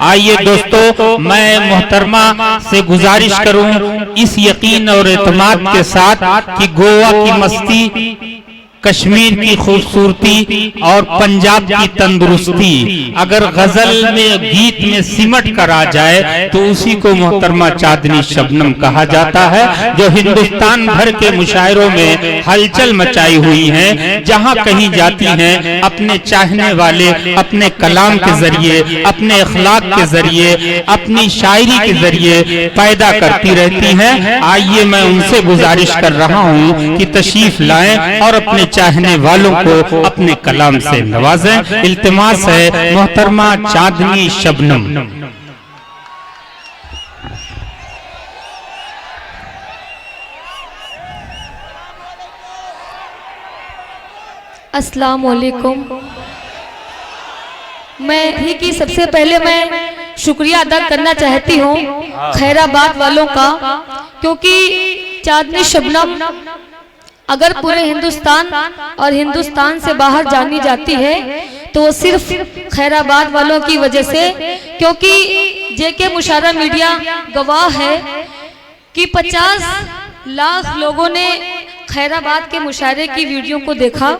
आइए दोस्तों, मैं मोहतरमा से गुजारिश करूं इस यकीन और एतमाद के साथ कि गोवा की मस्ती, कश्मीर की खूबसूरती और पंजाब की तंदुरुस्ती अगर गजल में, गीत में सिमट कर आ जाए तो उसी को मोहतरमा चांदनी शबनम कहा जाता है, जो हिंदुस्तान भर के मुशायरों में हलचल मचाई हुई हैं। जहां कहीं जाती हैं अपने चाहने वाले अपने कलाम के जरिए, अपने अखलाक के जरिए, अपनी शायरी के जरिए पैदा करती रहती हैं। आइए मैं उनसे गुजारिश कर रहा हूं कि तशरीफ लाएं और अपने चाहने वालों को अपने कलाम से नवाजें। इल्तिमास है मोहतरमा चांदनी शबनम। अस्सलाम वालेकुम। मैं ही कि सबसे पहले मैं शुक्रिया अदा करना चाहती हूँ खैराबाद वालों का, क्योंकि चांदनी शबनम अगर पूरे हिंदुस्तान और हिंदुस्तान से बाहर जानी जाती है तो वो सिर्फ खैराबाद वालों की वजह से, क्योंकि जेके मुशायरा मीडिया गवाह है कि 50 लाख लोगों ने खैराबाद के मुशायरे की वीडियो को देखा।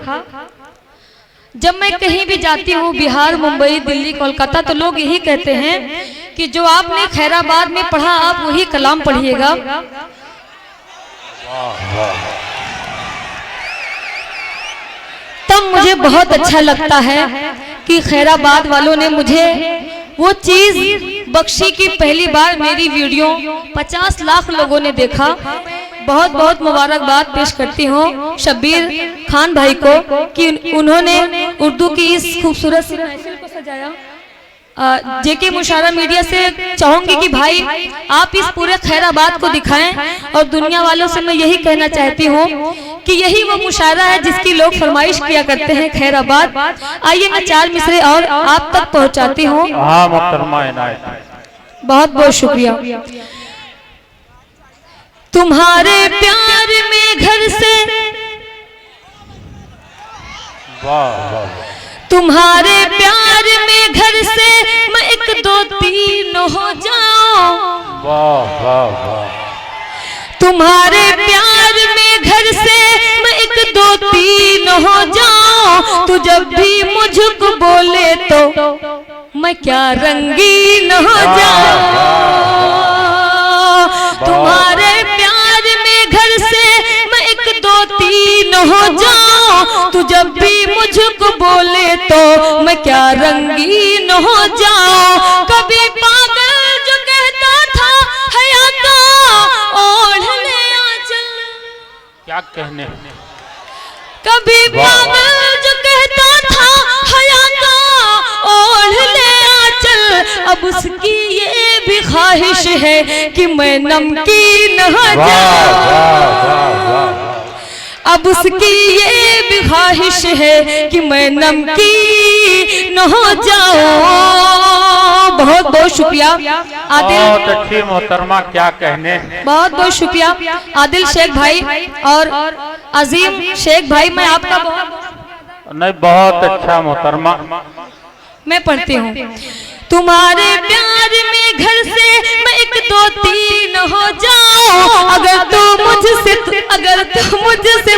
जब मैं कहीं भी जाती हूँ, बिहार, मुंबई, दिल्ली, कोलकाता, तो लोग यही कहते हैं कि जो आपने खैराबाद में पढ़ा आप वही कलाम पढ़िएगा। तब मुझे बहुत अच्छा लगता है कि खैराबाद वालों ने मुझे वो चीज बख्शी कि पहली बार मेरी वीडियो 50 लाख लोगों ने देखा। बहुत बहुत मुबारकबाद पेश करती हूँ शब्बीर खान भाई को कि उन्होंने उर्दू की इस खूबसूरत सी महफिल को सजाया। जेके मुशायरा मीडिया से चाहूंगी कि भाई आप इस पूरे खैराबाद को दिखाएं, और दुनिया वालों से मैं यही कहना चाहती हूँ कि यही वो मुशायरा है जिसकी लोग फरमाइश किया करते हैं, खैराबाद। आइए मैं 4 मिसरे और आप तक पहुँचाती हूँ। बहुत बहुत शुक्रिया। तुम्हारे प्यार में घर से, तुम्हारे प्यार में घर से मैं 1 2 3 हो जाऊं। तुम्हारे प्यार में घर से मैं 1 2 3 हो जाऊं। तू जब भी मुझको बोले तो मैं क्या रंगीन हो जाऊं। तुम्हारे प्यार में घर से मैं 1 2 3 हो जाऊं। तू जब भी मुझको बोले तो मैं क्या रंगीन हो जाऊं। कभी पागल जो कहता था हया का ओढ़ने आंचल, क्या कहने, कभी पागल जो कहता था हया का ओढ़ने आंचल, अब उसकी ये भी ख्वाहिश है कि मैं नमकीन हो जाऊं। अब उसकी ये भी ख्वाहिश है कि मैं नमकीन हो जाऊं। बहुत बहुत शुक्रिया आदिल, बहुत अच्छी मोहतरमा, क्या कहने। बहुत बहुत शुक्रिया आदिल शेख भाई और अजीम शेख भाई, मैं आपका बहुत अच्छा मोहतरमा। मैं पढ़ती हूँ। तुम्हारे प्यार में घर से मैं 1 2 3 हो जाऊं। अगर तू मुझसे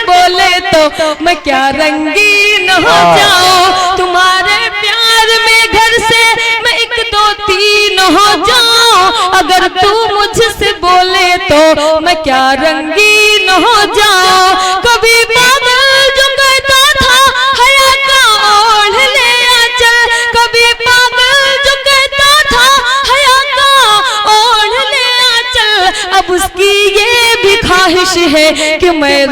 बोले तो मैं क्या रंगीन हो जाऊं। तुम्हारे प्यार में घर से मैं 1 2 3 हो जाऊं। अगर तू मुझसे बोले तो मैं क्या रंगीन हो जाऊं। कभी पागल जो कहता था हया का ओढ़ ले आंचल, कभी पागल जो कहता था हया का ओढ़ ले आंचल, अब उसकी ये भी ख्वाहिश है कि मैं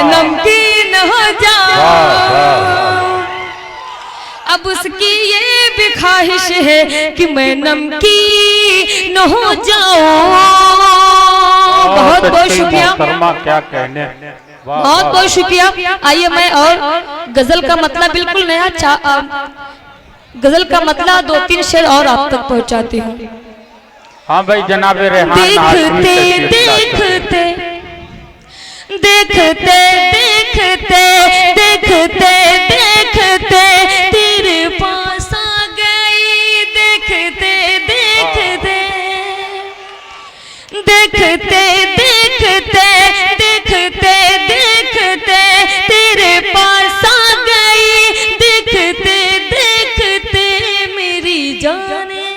नमकीन हो जाऊं। अब उसकी ये भी ख्वाहिश है कि मैं नमकीन हो जाऊं। बहुत बहुत शुक्रिया, क्या कहने, बहुत बहुत शुक्रिया। आइए मैं और गजल का मतलब बिल्कुल नया, गजल का मतलब 2 3 शेर और आप तक पहुंचाती हूँ। हाँ भाई जनाब रेहान देखते देखते देखते देखते देखते देखते तेरे पास आ गई, देखते देखते देखते देखते देखते देखते तेरे पास आ गई, देखते देखते मेरी जाने,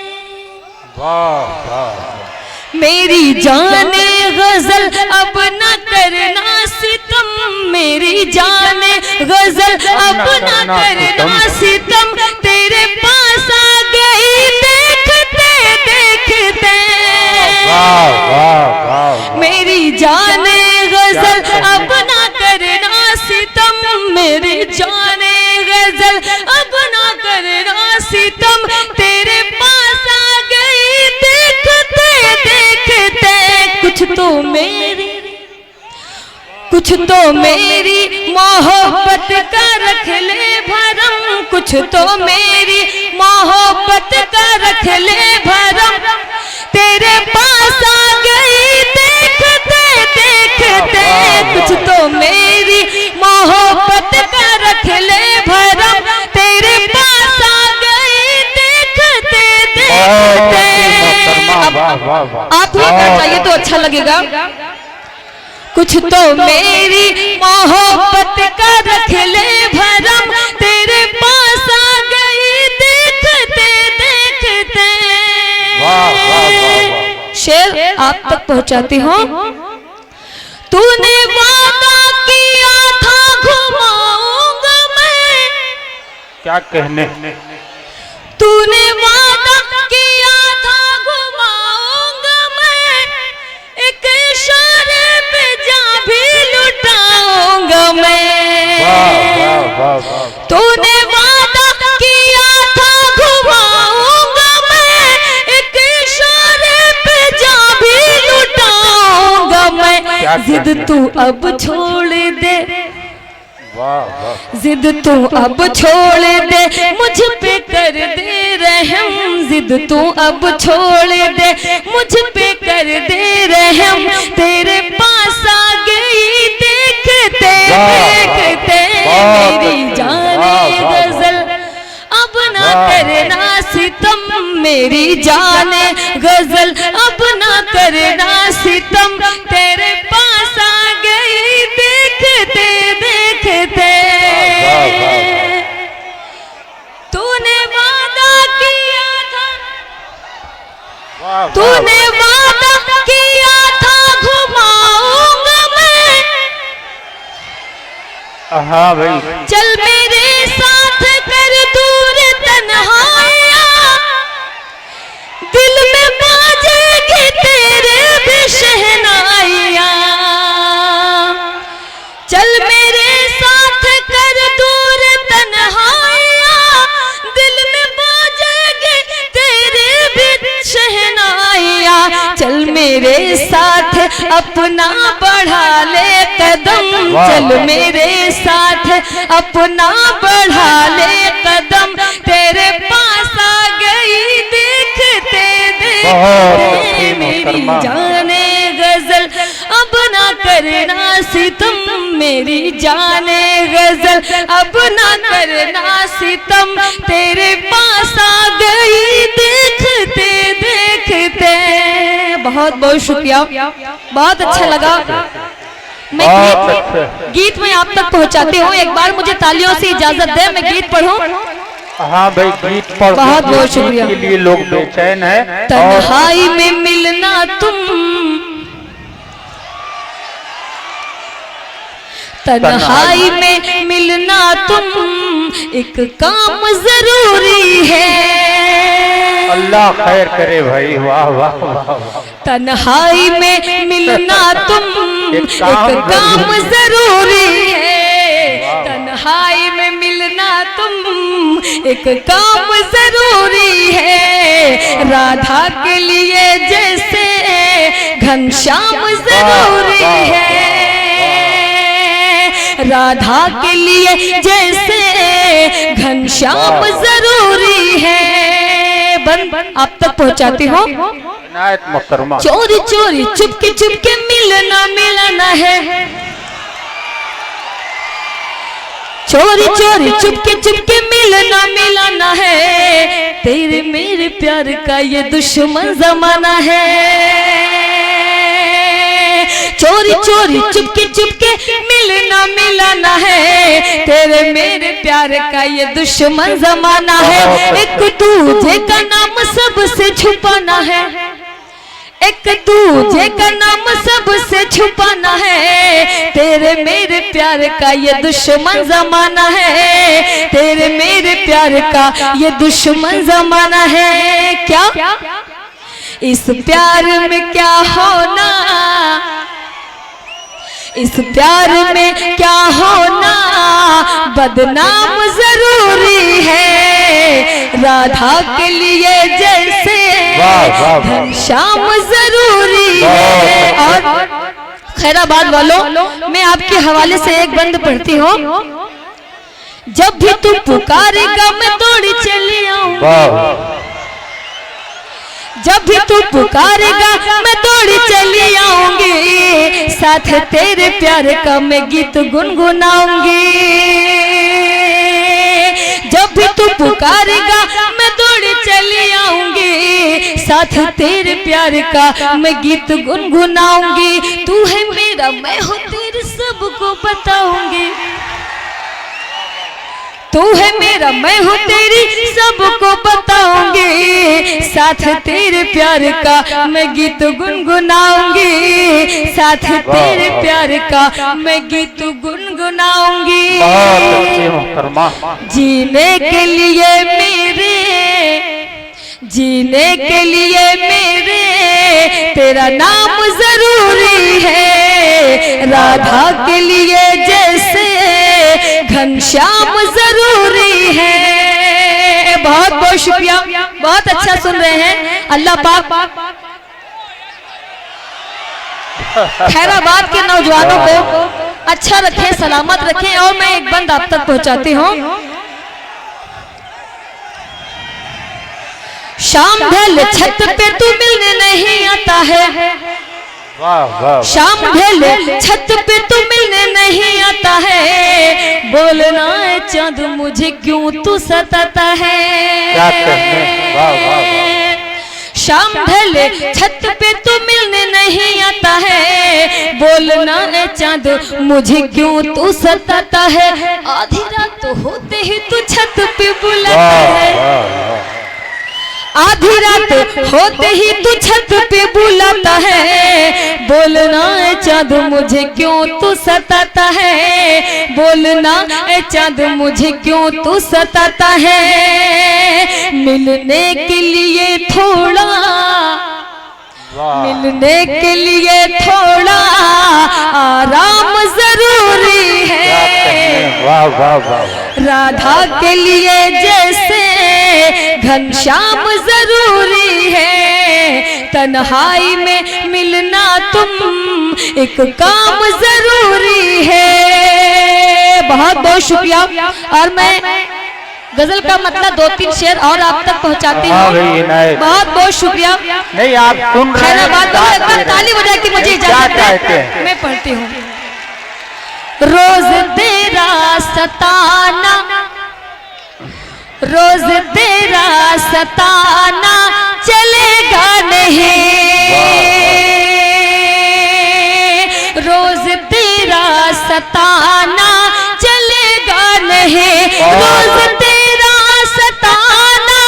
मेरी जाने गजल अब न करना सितम, मेरी जाने गजल अब न करना सितम, तेरे पास आ गई देखते देखते, मेरी जाने गजल अब न करना सितम, मेरी जाने गजल अब न करना सितम, तेरे पास आ गई देखते देखते, कुछ तो मेरी मोहब्बत का रख ले भरम, कुछ तो मेरी मोहब्बत का रख ले भरम, तेरे पास आ गई देखते देखते, कुछ तो मेरी मोहब्बत का रख ले भरम, तेरे पास आ गई देखते देखते। आप ही चाहिए तो अच्छा लगेगा। कुछ तो मेरी मोहब्बत का रख ले भरम, तेरे पास आ गई देखते देखते। शेर आप तक पहुंचाती हूँ। तूने वादा किया था घुमाऊंगा मैं, क्या कहने, तूने वादा किया था घुमाऊंगा मैं, एक इशारे पे जा भी लुटाऊंगा मैं, तूने वादा किया था घुमाऊंगा मैं, एक इशारे पे जा भी लुटाऊंगा मैं, जिद तू अब छोड़ दे, जिद तू अब छोड़ दे, मुझ पे कर दे रहम, जिद तू अब छोड़ दे, मुझ पे कर दे रहम, तेरे पास आ गई देखते देखते, मेरी जाने गजल अब ना करना सितम, मेरी जाने गजल अब ना करना सितम, तेरे पास आ गई देखते देखते। तूने वादा किया था, तूने वादा किया था घुमाऊंगा मैं, हाँ भाई चल मेरे साथ कर दूर तन्हाइयाँ, दिल में बाजेगी तेरे भी शहनाइयाँ, चल मेरे साथ कर दूर तन्हाइयाँ, दिल में बाजेगी तेरे भी शहनाइयाँ, चल मेरे साथ अपना बढ़ा ले कदम, चल मेरे साथ अपना बढ़ा ले कदम, तेरे पास आ गई देखते देखते, मेरी जाने गजल अब ना करना सितम, मेरी जाने गजल अब ना करना सितम, तेरे पास आ गई देखते देखते। बहुत बहुत शुक्रिया, बहुत अच्छा लगा। मैं गीत में आप तक पहुंचाती हूँ। एक बार मुझे तालियों से इजाजत दे, मैं गीत पढ़ूं। हाँ भाई गीत पढ़, बहुत बहुत शुक्रिया। के लिए लोग बेचैन है। तन्हाई में मिलना तुम, तन्हाई में मिलना तुम, एक काम जरूरी है, अल्लाह खैर करे भाई, वाह वाह वाह। तन्हाई में मिलना तुम, एक काम जरूरी है, तन्हाई में मिलना तुम, एक काम जरूरी है, राधा के लिए जैसे घनश्याम जरूरी है, राधा के लिए जैसे घनश्याम जरूरी है। बन आप तक पहुंचाती हूँ। इनायत मोहतरमा। चोरी चोरी चुपके मिलना है, चोरी चोरी चुपके मिलना है, तेरे मेरे प्यार का ये दुश्मन जमाना है। चोरी चोरी चुपके मिलना है, तेरे मेरे प्यार का ये दुश्मन जमाना है। एक दूजे का नाम सबसे छुपाना है, एक दूजे का नाम सबसे छुपाना है, तेरे मेरे प्यार का ये दुश्मन जमाना है, तेरे मेरे प्यार का ये दुश्मन जमाना है। क्या इस प्यार में क्या होना, इस प्यार में क्या होना बदनाम जरूरी है, राधा के लिए जैसे घनश्याम जरूरी है। और खैराबाद वालों, मैं आपके हवाले से एक बंद पढ़ती हूँ। जब भी तू पुकारेगा मैं दौड़ी चली आऊंगी, जब भी तू पुकारेगा मैं दौड़ी चली आऊंगी, साथ तेरे प्यार का मैं गीत गुनगुनाऊंगी। जब भी तू पुकारेगा मैं दौड़ी चली आऊंगी, साथ तेरे प्यार का मैं गीत गुनगुनाऊंगी। तू है मेरा मैं हूँ तेरे सबको बताऊंगी, तू है मेरा मैं हूँ तेरी सबको बताऊंगी, साथ तेरे प्यार का मैं गीत गुनगुनाऊंगी, साथ तेरे प्यार का मैं गीत गुनगुनाऊंगी। जीने के लिए मेरे, जीने के लिए मेरे तेरा नाम जरूरी है, राधा के लिए जैसे घनश्याम जरूरी है। बहुत बहुत शुक्रिया, बहुत अच्छा सुन रहे हैं। अल्लाह पाक खैराबाद के नौजवानों को अच्छा रखें, सलामत रखें। और मैं एक बंद आप तक पहुंचाती हूँ। शाम ढल छत पे तू मिलने नहीं आता है, शाम ढल छत पे तू मिलने नहीं आता है, बोलना है चांद मुझे क्यों तू सताता है। शाम ढले छत पे तू मिलने नहीं आता है, बोलना है चांद मुझे क्यों तू सताता है। आधी रात होते ही तू छत पे बुलाता है, आधी रात होते ही तू छत पे बुलाता है, बोलना है चांद मुझे क्यों तू सताता है, बोलना है चांद मुझे क्यों तू सताता है। मिलने के लिए थोड़ा, मिलने के लिए थोड़ा आराम जरूरी है, राधा के लिए जैसे घनश्याम जरूरी है। तन्हाई में मिलना तुम एक काम जरूरी है। बहुत बहुत शुक्रिया। और मैं गजल का मतलब 2-3 शेर और आप तक पहुंचाती हूँ। बहुत बहुत शुक्रिया। नहीं आप सुन रहे हैं, ताली बजा के मुझे इजाजत है, मैं पढ़ती हूँ। रोज तेरा सताना, रोज तेरा सताना चलेगा नहीं, रोज तेरा सताना चलेगा नहीं, रोज तेरा सताना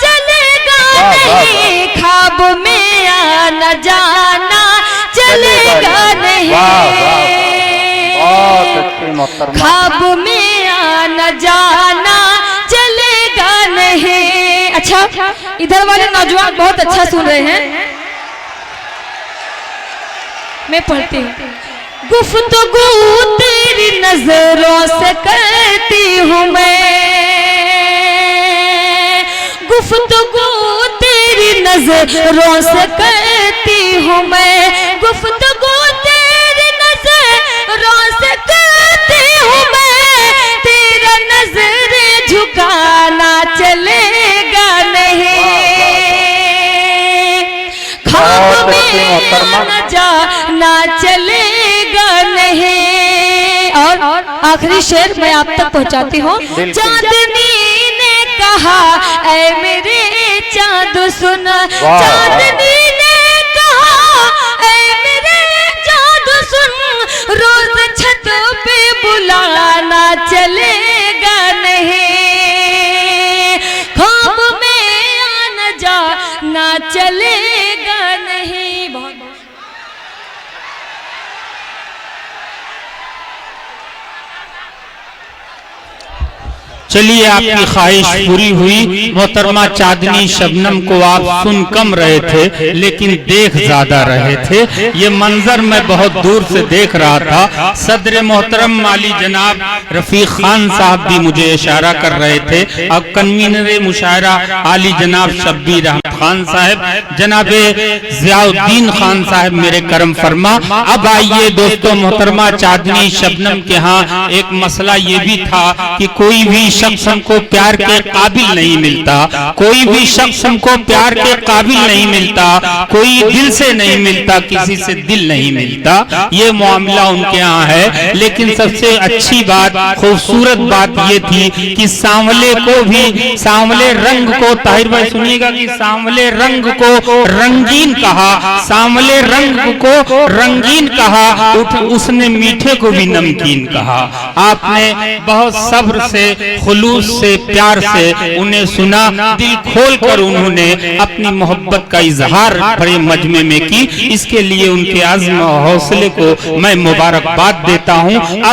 चलेगा नहीं, ख्वाब में आना जाना चलेगा नहीं, ख्वाब में आना जाना चलेगा नहीं। अच्छा, इधर वाले नौजवान बहुत अच्छा सुन रहे हैं, मैं पढ़ती हूँ। गुफ्तगू तेरी नजरों से करती हूँ मैं, गुफ्तगू तेरी नजरों से करती हूँ मैं, गुफ्तगू तेरी नजरों से करती हूँ मैं, तेरा नजरें झुकाना चलेगा नहीं, आना जाना चलेगा नहीं। और आखिरी शेर मैं आप तक पहुंचाती हूँ। चांदनी ने कहा ऐ मेरे चांद सुन, चांदनी ने कहा ऐ मेरे चांद सुन, रोज छत पे बुलाना चलेगा नहीं, ख्वाब में आना जाना चलेगा नहीं। बहुत चलिए, आपकी ख्वाहिश पूरी हुई। मोहतरमा चांदनी शबनम को आप सुन कम रहे थे लेकिन देख ज्यादा रहे थे। ये मंजर मैं बहुत दूर से देख रहा था। सदर मोहतरम माली जनाब रफीक खान साहब भी मुझे इशारा कर रहे थे। अब कन्वीनर मुशायरा आली जनाब शब्बीर अहमद खान साहब, जनाब जियाउद्दीन खान साहब मेरे करम फरमा। अब आइए दोस्तों, मोहतरमा चांदनी शबनम के यहाँ एक मसला ये भी था कि कोई भी शख्स हमको प्यार के काबिल नहीं मिलता, कोई भी शख्स हमको प्यार के काबिल नहीं मिलता, कोई दिल से नहीं मिलता, किसी से दिल नहीं मिलता। ये मामला उनके यहाँ है। लेकिन सबसे अच्छी बात, खूबसूरत बात ये थी कि सांवले को भी, सांवले रंग को, ताहिर भाई सुनिएगा, कि सांवले रंग को रंगीन कहा, सांवले रंग को रंगीन कहा, उसने मीठे को भी नमकीन कहा। आपने बहुत सब्र से, खुलूस से, प्यार से उन्हें सुना, दिल खोलकर उन्होंने अपनी मोहब्बत का इजहार बड़े मजमे में की। इसके लिए उनके अज़्म और हौसले को मैं मुबारकबाद देता हूँ।